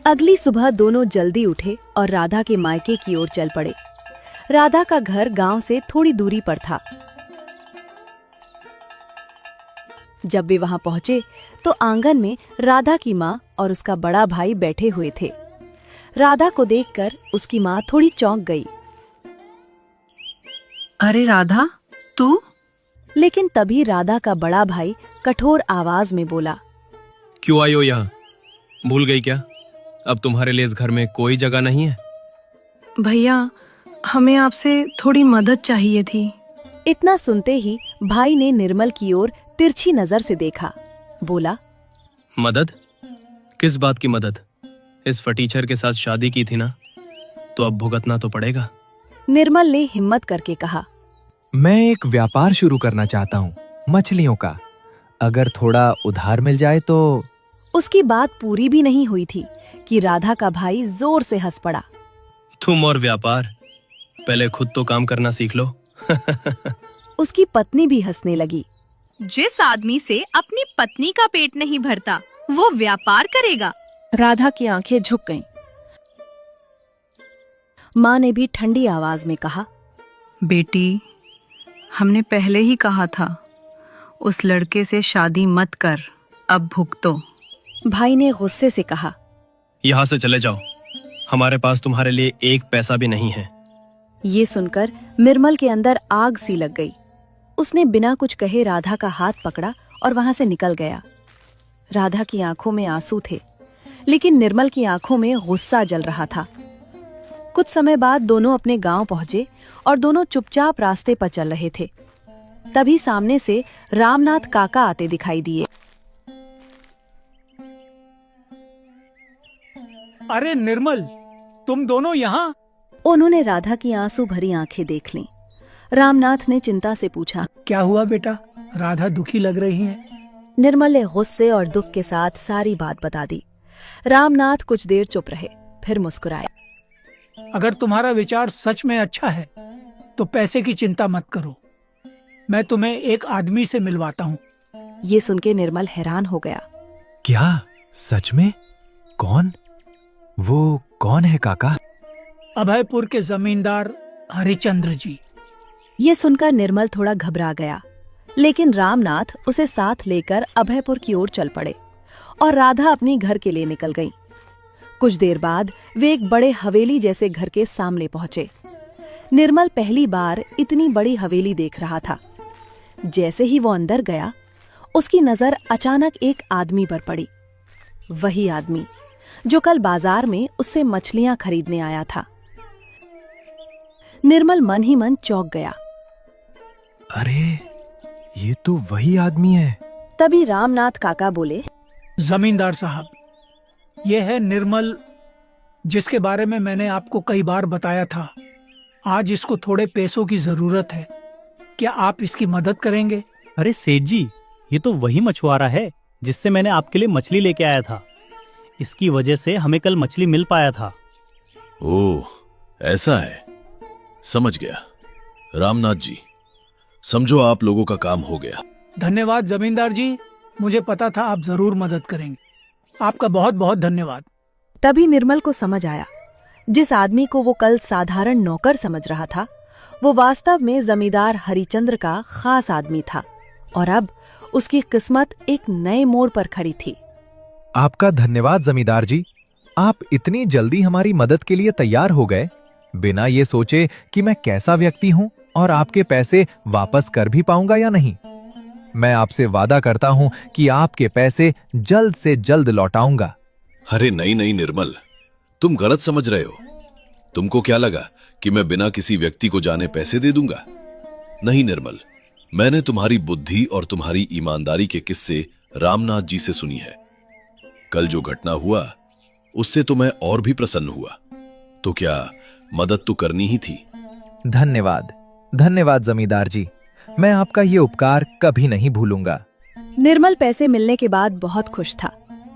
अगली सुबह दोनों जल्दी उठे और राधा के मायके की ओर चल पड़े। राधा का घर गांव से थोड़ी दूरी पर था। जब वे वहां पहुंचे तो आंगन में राधा की माँ और उसका बड़ा भाई बैठे हुए थे। राधा को देखकर उसकी माँ थोड़ी चौंक गई। अरे राधा, तू? लेकिन तभी राधा का बड़ा भाई कठोर आवाज में बोला, क्यों आई हो यहाँ? भूल गई क्या? अब तुम्हारे लिए इस घर में कोई जगह नहीं है। भैया, हमें आपसे थोड़ी मदद चाहिए थी। इतना सुनते ही भाई ने निर्मल की ओर तिरछी नजर से देखा। बोला, मदद? किस बात की मदद? इस फटीचर के साथ शादी की थी ना, तो अब भुगतना तो पड़ेगा। निर्मल ने हिम्मत करके कहा, मैं एक व्यापार शुरू करना चाहता हूँ, मछलियों का। अगर थोड़ा उधार मिल जाए तो। उसकी बात पूरी भी नहीं हुई थी कि राधा का भाई जोर से हंस पड़ा। तुम और व्यापार, पहले खुद तो काम करना सीख लो। उसकी पत्नी भी हंसने लगी। जिस आदमी से अपनी पत्नी का पेट नहीं भरता, वो व्यापार करेगा। राधा की आंखें झुक गईं। माँ ने भी ठंडी आवाज में कहा, बेटी, हमने पहले ही कहा था, उस लड़के से शादी मत कर, अब भुगतो। भाई ने गुस्से से कहा, यहाँ से चले जाओ, हमारे पास तुम्हारे लिए एक पैसा भी नहीं है। ये सुनकर निर्मल के अंदर आग सी लग गई। उसने बिना कुछ कहे राधा का हाथ पकड़ा और वहां से निकल गया। राधा की आंखों में आंसू थे, लेकिन निर्मल की आंखों में गुस्सा जल रहा था। कुछ समय बाद दोनों अपने गांव पहुंचे और दोनों चुपचाप रास्ते पर चल रहे थे। तभी सामने से रामनाथ काका आते दिखाई दिए। अरे निर्मल, तुम दोनों यहाँ? उन्होंने राधा की आंसू भरी आंखें देख लीं। रामनाथ ने चिंता से पूछा, क्या हुआ बेटा? राधा दुखी लग रही है। निर्मल ने गुस्से और दुख के साथ सारी बात बता दी। रामनाथ कुछ देर चुप रहे, फिर मुस्कुराए। अगर तुम्हारा विचार सच में अच्छा है तो पैसे की चिंता मत करो, मैं तुम्हें एक आदमी से मिलवाता हूँ। ये सुनके निर्मल हैरान हो गया। क्या? सच में? कौन? वो कौन है काका? अभयपुर के जमींदार हरिचंद्र जी। ये सुनकर निर्मल थोड़ा घबरा गया, लेकिन रामनाथ उसे साथ लेकर अभयपुर की ओर चल पड़े और राधा अपनी घर के लिए निकल गईं। कुछ देर बाद वे एक बड़े हवेली जैसे घर के सामने पहुंचे। निर्मल पहली बार इतनी बड़ी हवेली देख रहा था। जैसे ही वो अंदर गया, उसकी नजर अचानक एक आदमी पर पड़ी। वही आदमी जो कल बाजार में उससे मछलियां खरीदने आया था। निर्मल मन ही मन चौंक गया। अरे, ये तो वही आदमी है। तभी रामनाथ काका बोले, जमींदार साहब, ये है निर्मल, जिसके बारे में मैंने आपको कई बार बताया था। आज इसको थोड़े पैसों की जरूरत है, क्या आप इसकी मदद करेंगे? अरे सेठ जी, ये तो वही मछुआरा है जिससे मैंने आपके लिए मछली लेके आया था। इसकी वजह से हमें कल मछली मिल पाया था। ओह, ऐसा है, समझ गया। रामनाथ जी, समझो आप लोगों का काम हो गया। धन्यवाद जमींदार जी, मुझे पता था आप जरूर मदद करेंगे। आपका बहुत बहुत धन्यवाद। तभी निर्मल को समझ आया, जिस आदमी को वो कल साधारण नौकर समझ रहा था, वो वास्तव में जमींदार हरिचंद्र का खास आदमी था और अब उसकी किस्मत एक नए मोड़ पर खड़ी थी। आपका धन्यवाद जमींदार जी, आप इतनी जल्दी हमारी मदद के लिए तैयार हो गए, बिना ये सोचे कि मैं कैसा व्यक्ति हूं और आपके पैसे वापस कर भी पाऊंगा या नहीं। मैं आपसे वादा करता हूं कि आपके पैसे जल्द से जल्द लौटाऊंगा। अरे नहीं नहीं निर्मल, तुम गलत समझ रहे हो। तुमको क्या लगा कि मैं बिना किसी व्यक्ति को जाने पैसे दे दूंगा? नहीं निर्मल, मैंने तुम्हारी बुद्धि और तुम्हारी ईमानदारी के किस्से रामनाथ जी से सुनी है। कल जो घटना हुआ उससे तो मैं और भी प्रसन्न हुआ। तो क्या मदद तो करनी ही थी। धन्यवाद, धन्यवाद जमींदार जी, मैं आपका ये उपकार कभी नहीं भूलूंगा। निर्मल पैसे मिलने के बाद बहुत खुश था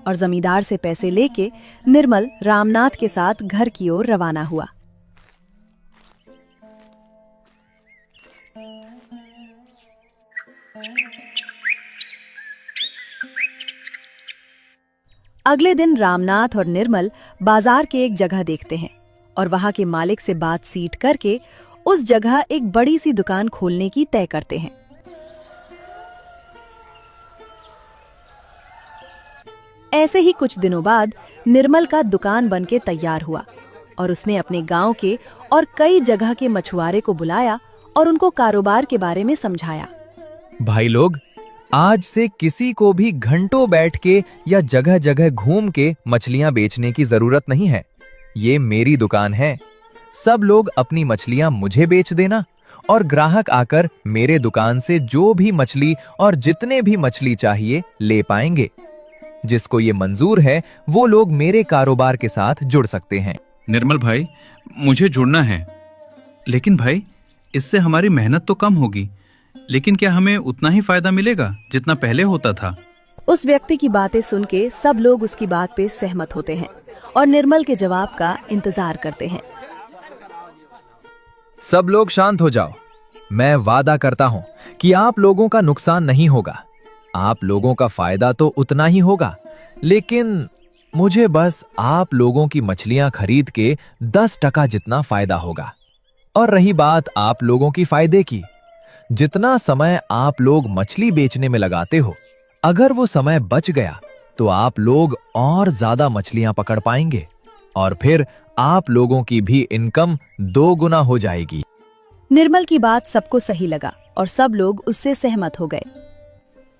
और जमींदार से पैसे लेके निर्मल रामनाथ के साथ घर की ओर रवाना हुआ। अगले दिन रामनाथ और निर्मल बाजार के एक जगह देखते हैं और वहां के मालिक से बात सीट करके उस जगह एक बड़ी सी दुकान खोलने की तय करते हैं। ऐसे ही कुछ दिनों बाद निर्मल का दुकान बनके तैयार हुआ और उसने अपने गांव के और कई जगह के मछुआरे को बुलाया और उनको कारोबार के बारे में समझाया। भाई लोग, आज से किसी को भी घंटों बैठ के या जगह जगह घूम के मछलियां बेचने की जरूरत नहीं है। ये मेरी दुकान है। सब लोग अपनी मछलियां मुझे बेच देना और ग्राहक आकर मेरे दुकान से जो भी मछली और जितने भी मछली चाहिए ले पाएंगे। जिसको ये मंजूर है वो लोग मेरे कारोबार के साथ जुड़ सकते हैं। निर्मल भाई, मुझे जुड़ना है, लेकिन भाई इससे हमारी मेहनत तो कम होगी, लेकिन क्या हमें उतना ही फायदा मिलेगा जितना पहले होता था? उस व्यक्ति की बातें सुन के सब लोग उसकी बात पे सहमत होते हैं और निर्मल के जवाब का इंतजार करते हैं। सब लोग शांत हो जाओ। मैं वादा करता हूं कि आप लोगों का नुकसान नहीं होगा। आप लोगों का फायदा तो उतना ही होगा, लेकिन मुझे बस आप लोगों की मछलियां खरीद के 10% जितना फायदा होगा। और रही बात आप लोगों की फायदे की, जितना समय आप लोग मछली बेचने में लगाते हो, अगर वो समय बच गया तो आप लोग और ज्यादा मछलियां पकड़ पाएंगे और फिर आप लोगों की भी इनकम 2 गुना हो जाएगी। निर्मल की बात सबको सही लगा और सब लोग उससे सहमत हो गए।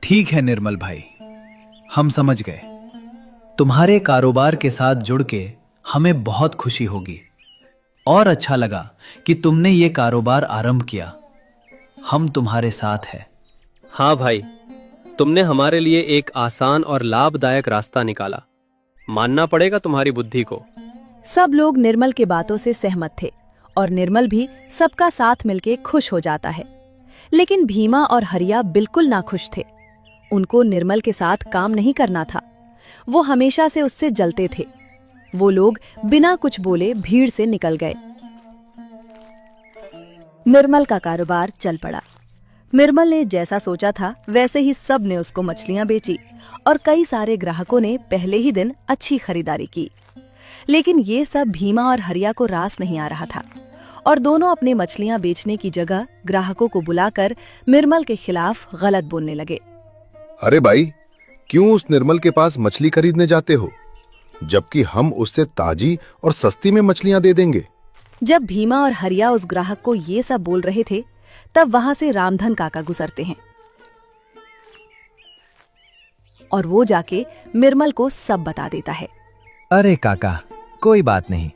ठीक है निर्मल भाई, हम समझ गए। तुम्हारे कारोबार के साथ जुड़ के हमें बहुत खुशी होगी और अच्छा लगा कि तुमने ये कारोबार आरंभ किया। हम तुम्हारे साथ हैं। हाँ भाई, तुमने हमारे लिए एक आसान और लाभदायक रास्ता निकाला। मानना पड़ेगा तुम्हारी बुद्धि को। सब लोग निर्मल के बातों से सहमत थे और निर्मल भी सबका साथ मिलके खुश हो जाता है। लेकिन भीमा और हरिया बिल्कुल नाखुश थे। उनको निर्मल के साथ काम नहीं करना था। वो हमेशा से उससे जलते थे। वो लोग बिना कुछ बोले भीड़ से निकल गए। निर्मल का कारोबार चल पड़ा। निर्मल ने जैसा सोचा था वैसे ही सब ने उसको मछलियां बेची और कई सारे ग्राहकों ने पहले ही दिन अच्छी खरीदारी की। लेकिन ये सब भीमा और हरिया को रास नहीं आ रहा था और दोनों अपने मछलियां बेचने की जगह ग्राहकों को बुलाकर निर्मल के खिलाफ गलत बोलने लगे। अरे भाई, क्यों उस निर्मल के पास मछली खरीदने जाते हो, जबकि हम उससे ताजी और सस्ती में मछलियां दे देंगे। जब भीमा और हरिया उस ग्राहक को ये सब बोल रहे थे तब वहां से रामधन काका गुजरते हैं और वो जाके निर्मल को सब बता देता है। अरे काका, कोई बात नहीं,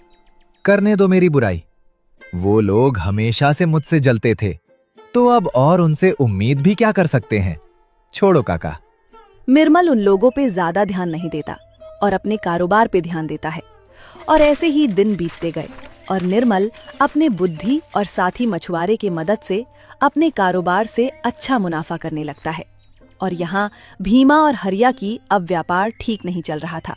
करने दो मेरी बुराई। वो लोग हमेशा से मुझसे जलते थे, तो अब और उनसे उम्मीद भी क्या कर सकते हैं। छोड़ो काका। निर्मल उन लोगों पे ज्यादा ध्यान नहीं देता और अपने कारोबार पे ध्यान देता है और ऐसे ही दिन बीतते गए और निर्मल अपने बुद्धि और साथी मछुआरे की मदद से अपने कारोबार से अच्छा मुनाफा करने लगता है। और यहाँ भीमा और हरिया की अब व्यापार ठीक नहीं चल रहा था।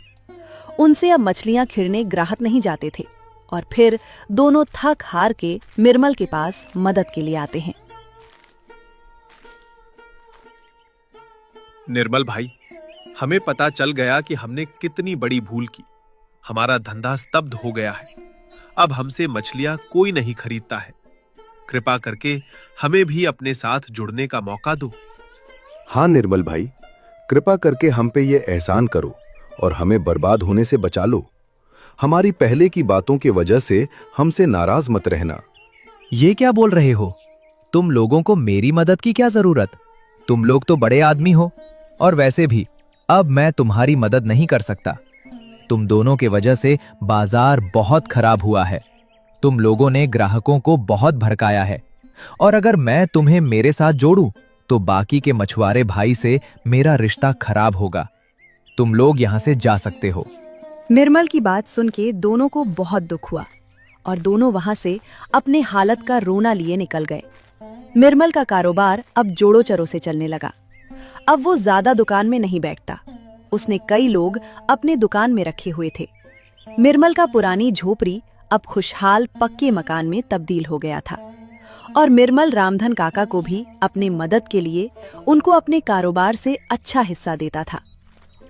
उनसे अब मछलियां खिरने ग्राहक नहीं जाते थे और फिर दोनों थक हार के निर्मल के पास मदद के लिए आते हैं। निर्मल भाई, हमें पता चल गया कि हमने कितनी बड़ी भूल की। हमारा धंधा स्तब्ध हो गया है। अब हमसे मछलियां कोई नहीं खरीदता है। कृपा करके हमें भी अपने साथ जुड़ने का मौका दो। हाँ निर्मल भाई, कृपा करके हम पे ये एहसान करो और हमें बर्बाद होने से बचा लो। हमारी पहले की बातों की वजह से हमसे नाराज मत रहना। ये क्या बोल रहे हो? तुम लोगों को मेरी मदद की क्या जरूरत? तुम लोग तो बड़े आदमी हो और वैसे भी अब मैं तुम्हारी मदद नहीं कर सकता। तुम दोनों के वजह से बाजार बहुत खराब हुआ है। तुम लोगों ने ग्राहकों को बहुत भड़काया है और अगर मैं तुम्हें मेरे साथ जोड़ूं तो बाकी के मछुआरे भाई से मेरा रिश्ता खराब होगा। तुम लोग यहां से जा सकते हो। निर्मल की बात सुन के दोनों को बहुत दुख हुआ और दोनों वहां से अपने हालत का रोना लिए निकल गए। निर्मल का कारोबार अब जोड़ो चरो से चलने लगा। अब वो ज्यादा दुकान में नहीं बैठता। उसने कई लोग अपने दुकान में रखे हुए थे। निर्मल का पुरानी झोपड़ी अब खुशहाल पक्के मकान में तब्दील हो गया था और निर्मल रामधन काका को भी अपने मदद के लिए उनको अपने कारोबार से अच्छा हिस्सा देता था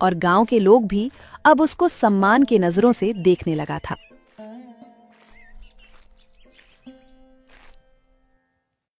और गांव के लोग भी अब उसको सम्मान के नजरों से देखने लगा था।